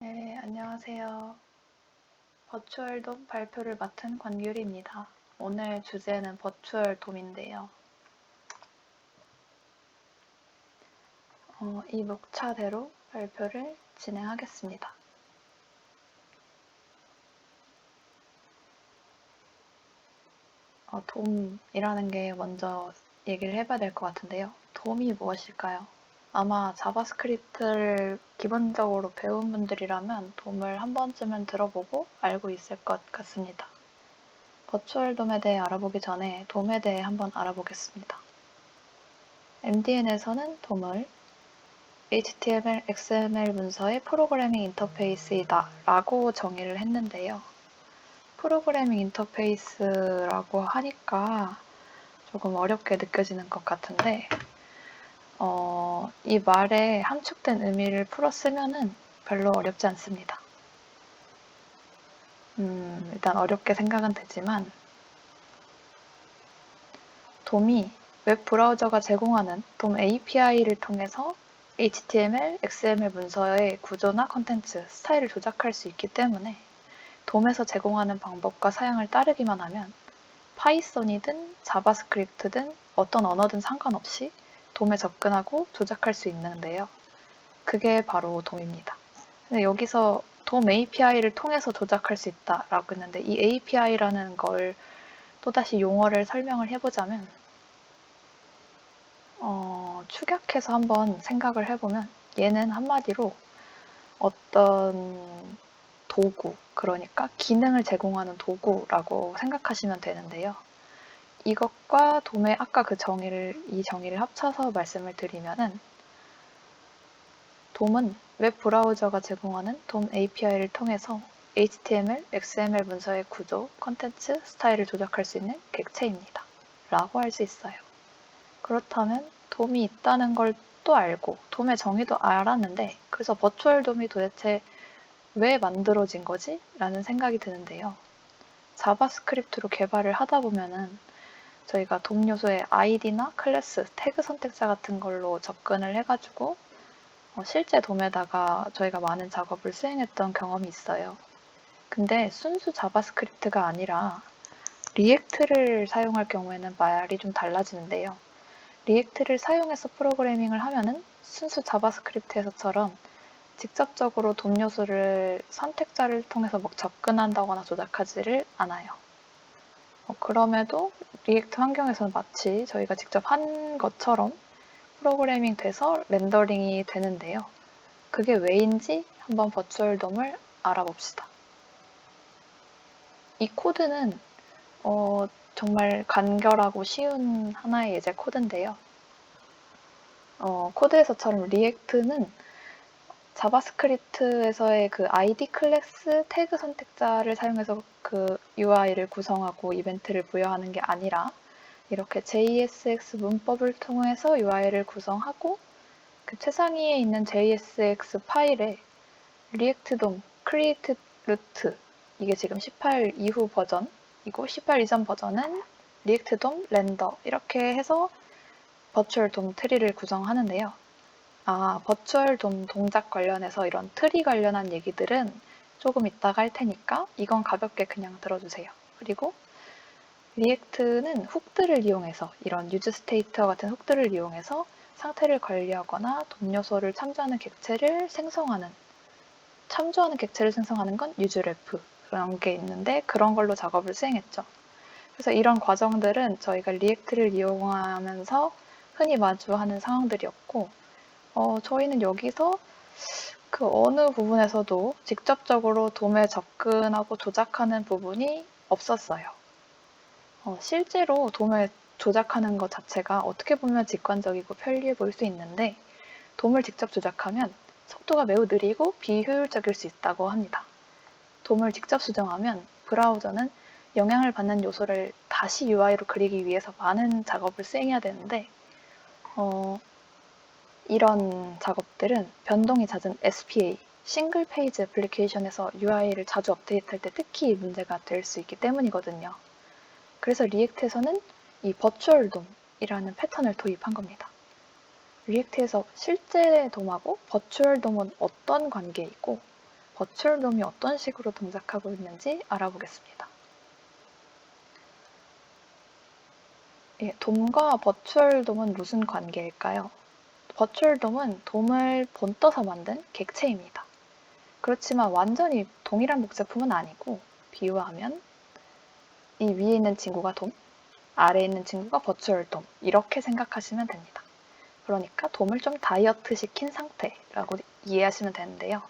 네, 안녕하세요. 버추얼 돔 발표를 맡은 권유리입니다. 오늘 주제는 버추얼 돔인데요. 이 목차대로 발표를 진행하겠습니다. 돔이라는 게 먼저 얘기를 해봐야 될 것 같은데요. 돔이 무엇일까요? 아마 자바스크립트를 기본적으로 배운 분들이라면 돔을 한 번쯤은 들어보고 알고 있을 것 같습니다. 버추얼 돔에 대해 알아보기 전에 돔에 대해 한번 알아보겠습니다. MDN에서는 돔을 HTML, XML 문서의 프로그래밍 인터페이스이다 라고 정의를 했는데요. 프로그래밍 인터페이스라고 하니까 조금 어렵게 느껴지는 것 같은데 이 말에 함축된 의미를 풀어 쓰면은 별로 어렵지 않습니다. 일단 어렵게 생각은 되지만 돔이 웹 브라우저가 제공하는 돔 API를 통해서 HTML, XML 문서의 구조나 컨텐츠, 스타일을 조작할 수 있기 때문에 돔에서 제공하는 방법과 사양을 따르기만 하면 파이썬이든 자바스크립트든 어떤 언어든 상관없이 돔에 접근하고 조작할 수 있는데요. 그게 바로 돔입니다. 근데 여기서 돔 API를 통해서 조작할 수 있다라고 했는데 이 API라는 걸 또다시 용어를 설명을 해보자면 축약해서 한번 생각을 해보면 얘는 한마디로 어떤 도구, 그러니까 기능을 제공하는 도구라고 생각하시면 되는데요. 이것과 돔의 아까 이 정의를 합쳐서 말씀을 드리면은 돔은 웹 브라우저가 제공하는 돔 API를 통해서 HTML, XML 문서의 구조, 컨텐츠, 스타일을 조작할 수 있는 객체입니다. 라고 할 수 있어요. 그렇다면 돔이 있다는 걸 또 알고 돔의 정의도 알았는데 그래서 버추얼 돔이 도대체 왜 만들어진 거지? 라는 생각이 드는데요. 자바스크립트로 개발을 하다 보면은 저희가 돔 요소의 아이디나 클래스, 태그 선택자 같은 걸로 접근을 해가지고 실제 돔에다가 저희가 많은 작업을 수행했던 경험이 있어요. 근데 순수 자바스크립트가 아니라 리액트를 사용할 경우에는 말이 좀 달라지는데요. 리액트를 사용해서 프로그래밍을 하면은 순수 자바스크립트에서처럼 직접적으로 돔 요소를 선택자를 통해서 막 접근한다거나 조작하지를 않아요. 그럼에도 리액트 환경에서는 마치 저희가 직접 한 것처럼 프로그래밍 돼서 렌더링이 되는데요. 그게 왜인지 한번 버추얼 돔을 알아봅시다. 이 코드는 정말 간결하고 쉬운 하나의 예제 코드인데요. 코드에서처럼 리액트는 자바스크립트에서의 그 ID 클래스 태그 선택자를 사용해서 그 UI를 구성하고 이벤트를 부여하는 게 아니라 이렇게 JSX 문법을 통해서 UI를 구성하고 그 최상위에 있는 JSX 파일에 리액트 돔, create root 이게 지금 18 이후 버전이고 18 이전 버전은 리액트 돔, 렌더 이렇게 해서 버추얼 돔 트리를 구성하는데요. 버추얼 돔 동작 관련해서 이런 트리 관련한 얘기들은 조금 이따가 할 테니까 이건 가볍게 그냥 들어주세요. 그리고 리액트는 훅들을 이용해서 이런 유즈 스테이트와 같은 훅들을 이용해서 상태를 관리하거나 돔 요소를 참조하는 객체를 생성하는 건 유즈레프 그런 게 있는데 그런 걸로 작업을 수행했죠. 그래서 이런 과정들은 저희가 리액트를 이용하면서 흔히 마주하는 상황들이었고 저희는 여기서 그 어느 부분에서도 직접적으로 돔에 접근하고 조작하는 부분이 없었어요. 실제로 돔을 조작하는 것 자체가 어떻게 보면 직관적이고 편리해 보일 수 있는데 돔을 직접 조작하면 속도가 매우 느리고 비효율적일 수 있다고 합니다. 돔을 직접 수정하면 브라우저는 영향을 받는 요소를 다시 UI로 그리기 위해서 많은 작업을 수행해야 되는데 이런 작업들은 변동이 잦은 SPA, 싱글 페이지 애플리케이션에서 UI를 자주 업데이트할 때 특히 문제가 될 수 있기 때문이거든요. 그래서 리액트에서는 이 버추얼 돔이라는 패턴을 도입한 겁니다. 리액트에서 실제 돔하고 버추얼 돔은 어떤 관계이고 버추얼 돔이 어떤 식으로 동작하고 있는지 알아보겠습니다. 예, 돔과 버추얼 돔은 무슨 관계일까요? 버추얼 돔은 돔을 본떠서 만든 객체입니다. 그렇지만 완전히 동일한 복제품은 아니고 비유하면 이 위에 있는 친구가 돔, 아래에 있는 친구가 버추얼 돔 이렇게 생각하시면 됩니다. 그러니까 돔을 좀 다이어트 시킨 상태라고 이해하시면 되는데요.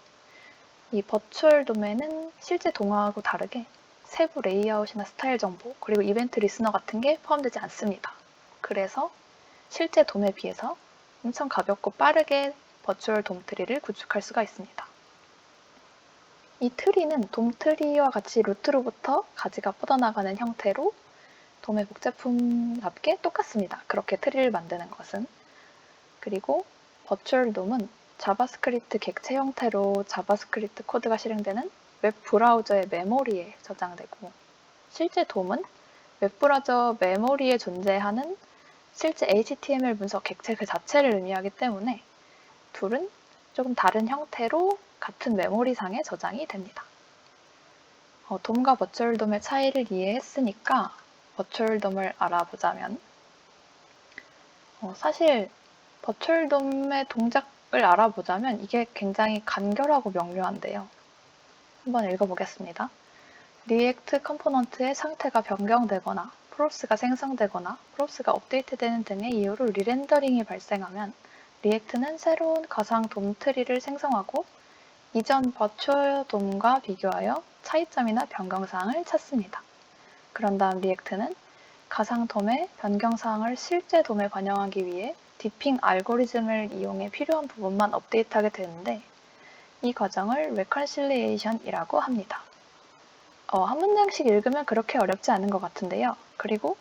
이 버추얼 돔에는 실제 동화하고 다르게 세부 레이아웃이나 스타일 정보, 그리고 이벤트 리스너 같은 게 포함되지 않습니다. 그래서 실제 돔에 비해서 엄청 가볍고 빠르게 버추얼 돔 트리를 구축할 수가 있습니다. 이 트리는 돔 트리와 같이 루트로부터 가지가 뻗어나가는 형태로 돔의 복제품답게 똑같습니다. 그렇게 트리를 만드는 것은. 그리고 버추얼 돔은 자바스크립트 객체 형태로 자바스크립트 코드가 실행되는 웹 브라우저의 메모리에 저장되고, 실제 돔은 웹 브라우저 메모리에 존재하는 실제 HTML 문서 객체 그 자체를 의미하기 때문에 둘은 조금 다른 형태로 같은 메모리상에 저장이 됩니다. 돔과 버추얼 돔의 차이를 이해했으니까 버추얼 돔을 알아보자면, 사실 버추얼 돔의 동작을 알아보자면 이게 굉장히 간결하고 명료한데요. 한번 읽어보겠습니다. 리액트 컴포넌트의 상태가 변경되거나 프로스가 생성되거나 프로스가 업데이트되는 등의 이유로 리렌더링이 발생하면 리액트는 새로운 가상 돔 트리를 생성하고 이전 버추얼 돔과 비교하여 차이점이나 변경사항을 찾습니다. 그런 다음 리액트는 가상 돔의 변경사항을 실제 돔에 반영하기 위해 디핑 알고리즘을 이용해 필요한 부분만 업데이트하게 되는데, 이 과정을 레컨실리에이션이라고 합니다. 한 문장씩 읽으면 그렇게 어렵지 않은 것 같은데요. 그리고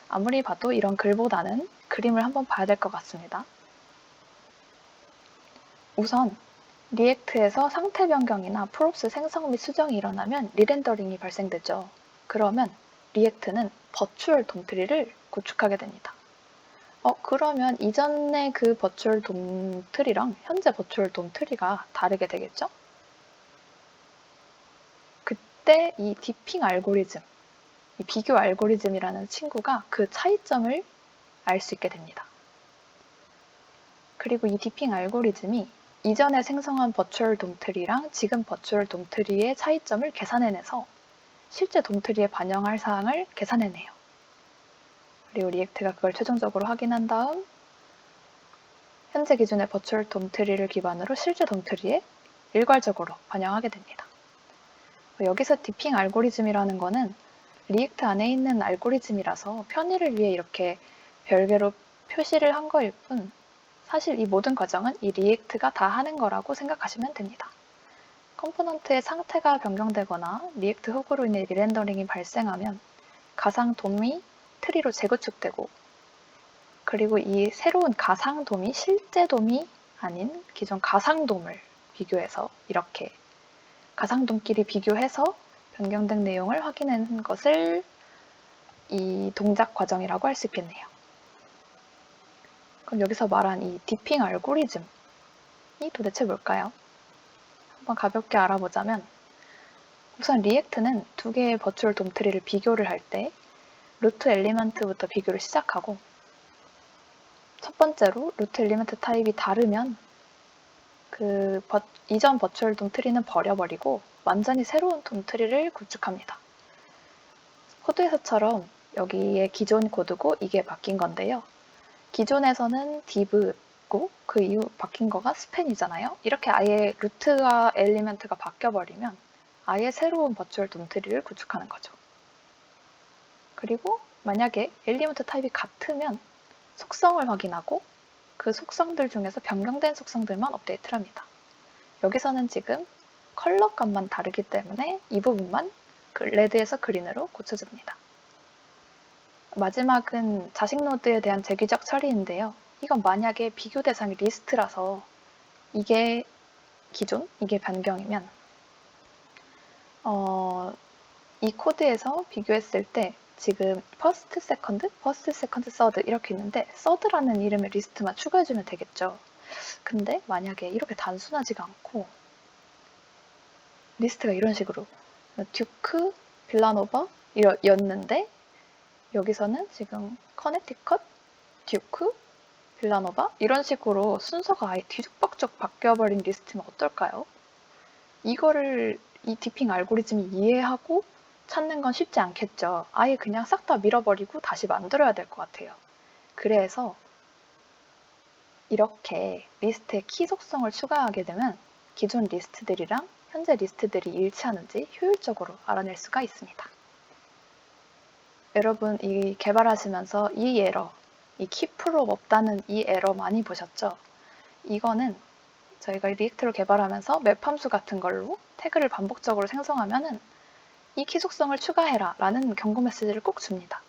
아무리 봐도 이런 글보다는 그림을 한번 봐야 될 것 같습니다. 우선 리액트에서 상태 변경이나 프롭스 생성 및 수정이 일어나면 리렌더링이 발생되죠. 그러면 리액트는 버추얼 돔 트리를 구축하게 됩니다. 그러면 이전의 그 버추얼 돔 트리랑 현재 버추얼 돔 트리가 다르게 되겠죠? 그때 이 디핑 알고리즘, 이 비교 알고리즘이라는 친구가 그 차이점을 알 수 있게 됩니다. 그리고 이 디핑 알고리즘이 이전에 생성한 버추얼 돔 트리랑 지금 버추얼 돔 트리의 차이점을 계산해내서 실제 돔 트리에 반영할 사항을 계산해내요. 그리고 리액트가 그걸 최종적으로 확인한 다음 현재 기준의 버추얼 돔 트리를 기반으로 실제 돔 트리에 일괄적으로 반영하게 됩니다. 여기서 디핑 알고리즘이라는 거는 리액트 안에 있는 알고리즘이라서 편의를 위해 이렇게 별개로 표시를 한 거일 뿐, 사실 이 모든 과정은 이 리액트가 다 하는 거라고 생각하시면 됩니다. 컴포넌트의 상태가 변경되거나 리액트 훅으로 인해 리렌더링이 발생하면 가상 돔이 트리로 재구축되고, 그리고 이 새로운 가상 돔이 실제 돔이 아닌 기존 가상 돔을 비교해서 이렇게 가상 돔끼리 비교해서 변경된 내용을 확인하는 것을 이 동작 과정이라고 할 수 있겠네요. 그럼 여기서 말한 이 디핑 알고리즘이 도대체 뭘까요? 한번 가볍게 알아보자면, 우선 리액트는 두 개의 버추얼 돔 트리를 비교를 할 때 루트 엘리먼트부터 비교를 시작하고, 첫 번째로 루트 엘리먼트 타입이 다르면 그 이전 버추얼 돔 트리는 버려버리고 완전히 새로운 돔 트리를 구축합니다. 코드에서처럼 여기에 기존 코드고 이게 바뀐 건데요. 기존에서는 div고 그 이후 바뀐 거가 span이잖아요. 이렇게 아예 루트와 엘리먼트가 바뀌어버리면 아예 새로운 버추얼 돔 트리를 구축하는 거죠. 그리고 만약에 엘리먼트 타입이 같으면 속성을 확인하고 그 속성들 중에서 변경된 속성들만 업데이트를 합니다. 여기서는 지금 컬러 값만 다르기 때문에 이 부분만 레드에서 그린으로 고쳐줍니다. 마지막은 자식 노드에 대한 재규적 처리인데요. 이건 만약에 비교 대상이 리스트라서 이게 기존, 이게 변경이면 이 코드에서 비교했을 때 지금 퍼스트, 세컨드, 서드 이렇게 있는데 서드라는 이름의 리스트만 추가해주면 되겠죠. 근데 만약에 이렇게 단순하지가 않고 리스트가 이런 식으로 듀크, 빌라노바 였는데 여기서는 지금 커네티컷, 듀크, 빌라노바 이런 식으로 순서가 아예 뒤죽박죽 바뀌어버린 리스트면 어떨까요? 이거를 이 디핑 알고리즘이 이해하고 찾는 건 쉽지 않겠죠. 아예 그냥 싹 다 밀어버리고 다시 만들어야 될 것 같아요. 그래서 이렇게 리스트에 키 속성을 추가하게 되면 기존 리스트들이랑 현재 리스트들이 일치하는지 효율적으로 알아낼 수가 있습니다. 여러분 이 개발하시면서 이 에러, 이 키프롭 없다는 이 에러 많이 보셨죠? 이거는 저희가 리액트를 개발하면서 맵 함수 같은 걸로 태그를 반복적으로 생성하면은 이 키 속성을 추가해라 라는 경고 메시지를 꼭 줍니다.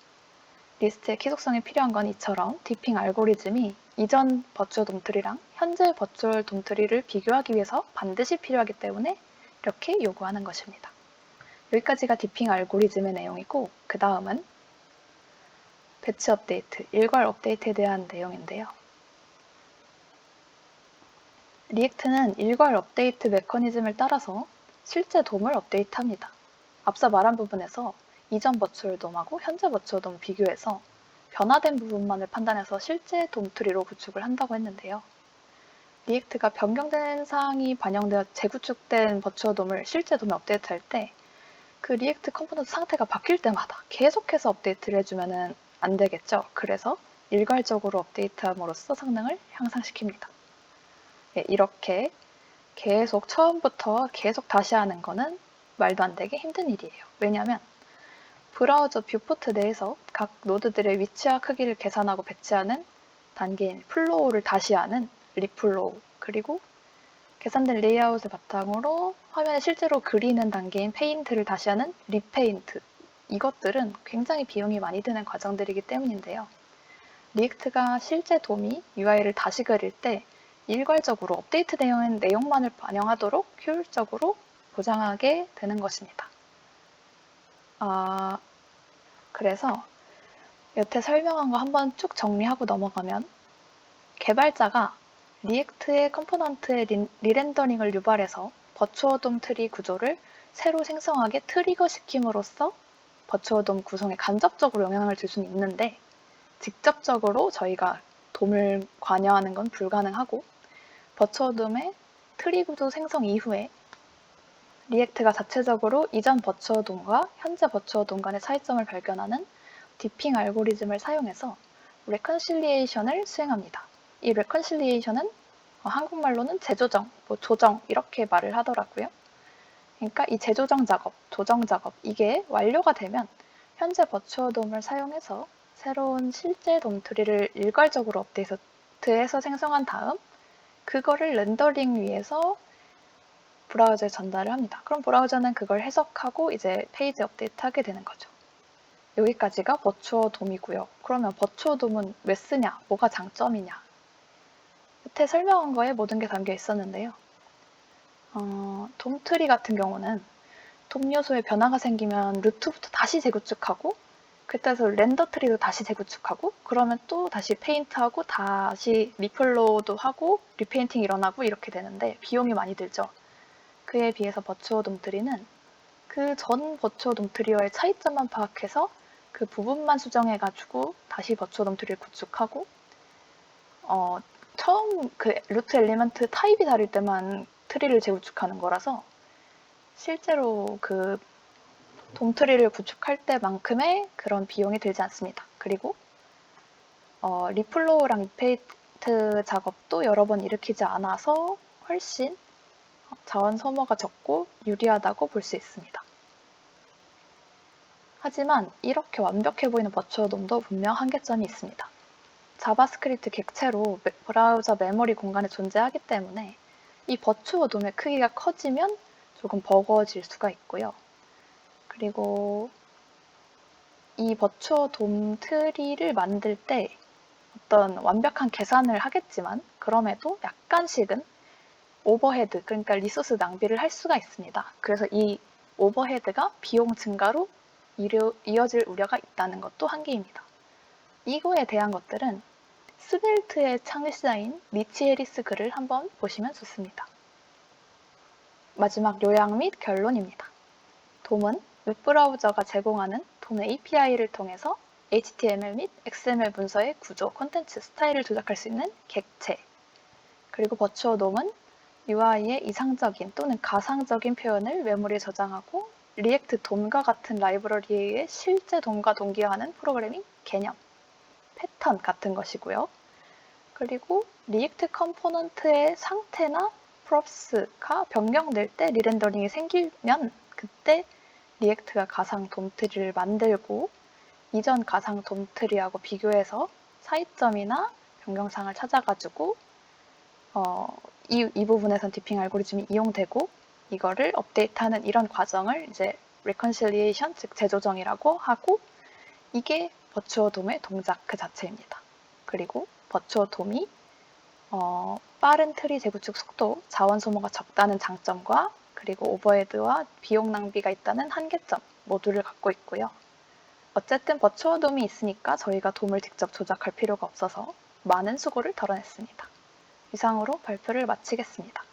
리스트의 키 속성이 필요한 건 이처럼 디핑 알고리즘이 이전 버추얼 돔트리랑 현재 버추얼 돔트리를 비교하기 위해서 반드시 필요하기 때문에 이렇게 요구하는 것입니다. 여기까지가 디핑 알고리즘의 내용이고 그 다음은 배치 업데이트, 일괄 업데이트에 대한 내용인데요. 리액트는 일괄 업데이트 메커니즘을 따라서 실제 돔을 업데이트합니다. 앞서 말한 부분에서 이전 버추얼 돔하고 현재 버추얼 돔 비교해서 변화된 부분만을 판단해서 실제 돔 트리로 구축을 한다고 했는데요. 리액트가 변경된 사항이 반영되어 재구축된 버추얼 돔을 실제 돔에 업데이트할 때 그 리액트 컴포넌트 상태가 바뀔 때마다 계속해서 업데이트를 해주면 안 되겠죠. 그래서 일괄적으로 업데이트함으로써 성능을 향상시킵니다. 네, 이렇게 계속 처음부터 계속 다시 하는 거는 말도 안 되게 힘든 일이에요. 왜냐하면 브라우저 뷰포트 내에서 각 노드들의 위치와 크기를 계산하고 배치하는 단계인 플로우를 다시 하는 리플로우, 그리고 계산된 레이아웃을 바탕으로 화면에 실제로 그리는 단계인 페인트를 다시 하는 리페인트, 이것들은 굉장히 비용이 많이 드는 과정들이기 때문인데요. 리액트가 실제 돔이 UI를 다시 그릴 때 일괄적으로 업데이트되어 내용만을 반영하도록 효율적으로 보장하게 되는 것입니다. 그래서 여태 설명한 거 한번 쭉 정리하고 넘어가면 개발자가 리액트의 컴포넌트의 리렌더링을 유발해서 버추어 돔 트리 구조를 새로 생성하게 트리거 시킴으로써 버추어 돔 구성에 간접적으로 영향을 줄 수는 있는데 직접적으로 저희가 돔을 관여하는 건 불가능하고 버추어 돔의 트리 구조 생성 이후에 리액트가 자체적으로 이전 버추어 돔과 현재 버추어 돔 간의 차이점을 발견하는 디핑 알고리즘을 사용해서 레컨실리에이션을 수행합니다. 이 레컨실리에이션은 한국말로는 재조정, 조정 이렇게 말을 하더라고요. 그러니까 이 재조정 작업, 조정 작업 이게 완료가 되면 현재 버추어 돔을 사용해서 새로운 실제 돔 트리를 일괄적으로 업데이트해서 생성한 다음 그거를 렌더링 위해서 브라우저에 전달을 합니다. 그럼 브라우저는 그걸 해석하고 이제 페이지 업데이트 하게 되는 거죠. 여기까지가 버추어 돔이고요. 그러면 버추어 돔은 왜 쓰냐? 뭐가 장점이냐? 밑에 설명한 거에 모든 게 담겨 있었는데요. 돔 트리 같은 경우는 돔 요소에 변화가 생기면 루트부터 다시 재구축하고 그때서 렌더 트리도 다시 재구축하고 그러면 또 다시 페인트하고 다시 리플로우도 하고 리페인팅 일어나고 이렇게 되는데 비용이 많이 들죠. 그에 비해서 버추어 돔 트리는 그 전 버추어 돔 트리와의 차이점만 파악해서 그 부분만 수정해가지고 다시 버추어 돔 트리를 구축하고 처음 그 루트 엘리먼트 타입이 다를 때만 트리를 재구축하는 거라서 실제로 그 돔 트리를 구축할 때만큼의 그런 비용이 들지 않습니다. 그리고 리플로우랑 리페이트 작업도 여러 번 일으키지 않아서 훨씬 자원 소모가 적고 유리하다고 볼 수 있습니다. 하지만 이렇게 완벽해 보이는 버추어 돔도 분명 한계점이 있습니다. 자바스크립트 객체로 브라우저 메모리 공간에 존재하기 때문에 이 버추어 돔의 크기가 커지면 조금 버거워질 수가 있고요. 그리고 이 버추어 돔 트리를 만들 때 어떤 완벽한 계산을 하겠지만 그럼에도 약간씩은 오버헤드, 그러니까 리소스 낭비를 할 수가 있습니다. 그래서 이 오버헤드가 비용 증가로 이어질 우려가 있다는 것도 한계입니다. 이거에 대한 것들은 스벨트의 창시자인 리치 해리스 글을 한번 보시면 좋습니다. 마지막 요약 및 결론입니다. 돔은 웹브라우저가 제공하는 돔 API를 통해서 HTML 및 XML 문서의 구조, 콘텐츠, 스타일을 조작할 수 있는 객체. 그리고 버추어 돔은 UI의 이상적인 또는 가상적인 표현을 메모리에 저장하고 리액트 돔과 같은 라이브러리에 의해 실제 돔과 동기화하는 프로그래밍 개념, 패턴 같은 것이고요. 그리고 리액트 컴포넌트의 상태나 props가 변경될 때 리렌더링이 생기면 그때 리액트가 가상 돔트리를 만들고 이전 가상 돔트리하고 비교해서 차이점이나 변경사항을 찾아가지고 이 부분에선 디핑 알고리즘이 이용되고 이거를 업데이트하는 이런 과정을 이제 reconciliation, 즉 재조정이라고 하고 이게 버추어 돔의 동작 그 자체입니다. 그리고 버추어 돔이 빠른 트리 재구축 속도, 자원 소모가 적다는 장점과 그리고 오버헤드와 비용 낭비가 있다는 한계점 모두를 갖고 있고요. 어쨌든 버추어 돔이 있으니까 저희가 돔을 직접 조작할 필요가 없어서 많은 수고를 덜어냈습니다. 이상으로 발표를 마치겠습니다.